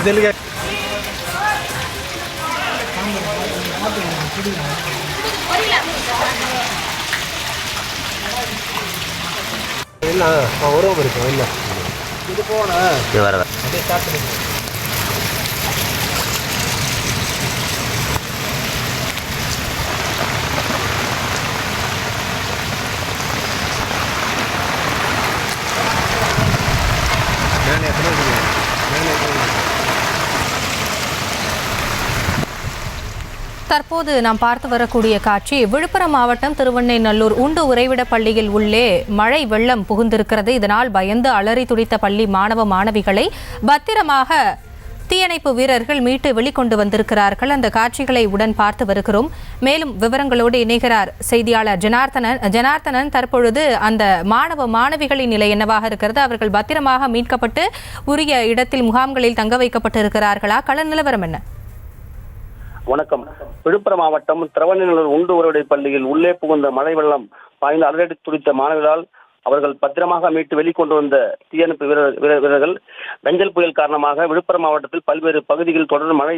இல்லை உறவு இருக்கும் இல்லை இது போனேன் இது வர அப்படியே ஸ்டார்ட் பண்ணி தற்போது நாம் பார்த்து வரக்கூடிய காட்சி விழுப்புரம் மாவட்டம் திருவெண்ணைநல்லூர் உண்டு உறைவிட பள்ளியில் உள்ளே மழை வெள்ளம் புகுந்திருக்கிறது. இதனால் பயந்து அலறி துடித்த பள்ளி மாணவ மாணவிகளை பத்திரமாக தீயணைப்பு வீரர்கள் மீட்டு வெளிக்கொண்டு வந்திருக்கிறார்கள். அந்த காட்சிகளை உடன் பார்த்து வருகிறோம். மேலும் விவரங்களோடு இணைகிறார் செய்தியாளர் ஜனார்த்தனன். தற்பொழுது அந்த மாணவ மாணவிகளின் நிலை என்னவாக இருக்கிறது? அவர்கள் பத்திரமாக மீட்கப்பட்டு உரிய இடத்தில் முகாம்களில் தங்க வைக்கப்பட்டிருக்கிறார்களா? கள நிலவரம் என்ன? வணக்கம். விழுப்புரம் மாவட்டம் திருவெண்ணைநல்லூர் உண்டு உறைவிட பள்ளியில் உள்ளே புகுந்த மழை வெள்ளம் பாய்ந்து அலறி துடித்த மாணவர்களால் அவர்கள் பத்திரமாக மீட்டு வெளிக்கொண்டு வந்த தீயணைப்பு வீரர்கள் வெஞ்சல் புயல் காரணமாக விழுப்புரம் மாவட்டத்தில் பல்வேறு பகுதிகளில் தொடர்ந்து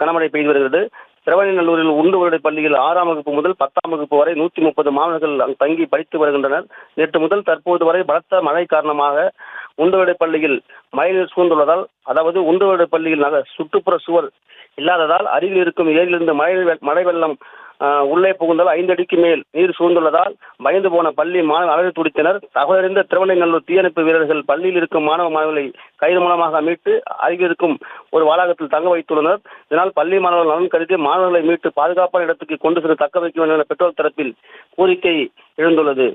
கனமழை பெய்து வருகிறது. திருவெண்ணைநல்லூரில் உண்டு உறைவிட பள்ளியில் 6ஆம் வகுப்பு முதல் 10ஆம் வகுப்பு வரை 130 மாணவர்கள் தங்கி படித்து வருகின்றனர். நேற்று முதல் தற்போது வரை பலத்த மழை காரணமாக உண்டு உறைவிட பள்ளியில் மழைநீர் சூழ்ந்துள்ளதால், அதாவது உண்டு உறைவிட பள்ளியில் சுற்றுப்புற சுவர் இல்லாததால் அருகில் இருக்கும் ஏரியிலிருந்து மழை வெள்ளம் உள்ளே புகுந்தால் 5 அடிக்கு மேல் நீர் சூழ்ந்துள்ளதால் பயந்து போன பள்ளி மாணவர்கள் அலறி துடித்தனர். தகவலறிந்த திருவெண்ணைநல்லூர் தீயணைப்பு வீரர்கள் பள்ளியில் இருக்கும் மாணவ மாணவர்களை கயிறு மூலமாக மீட்டு அருகில் இருக்கும் ஒரு வளாகத்தில் தங்க வைத்துள்ளனர். இதனால் பள்ளி மாணவர்கள் நலன் கருதி மாணவர்களை மீட்டு பாதுகாப்பான இடத்துக்கு கொண்டு சென்று தக்க வைக்க வேண்டும் என பெற்றோர் தரப்பில் கோரிக்கை எழுந்துள்ளது.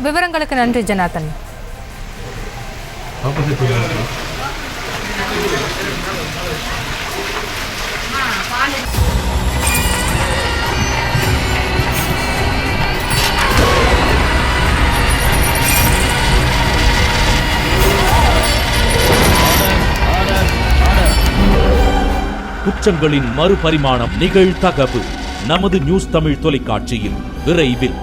விவரங்களுக்கு நன்றி ஜனார்த்தன். குற்றங்களின் மறுபரிமாணம் நிகழ்தகவு நமது நியூஸ் தமிழ் தொலைக்காட்சியில் விரைவில்.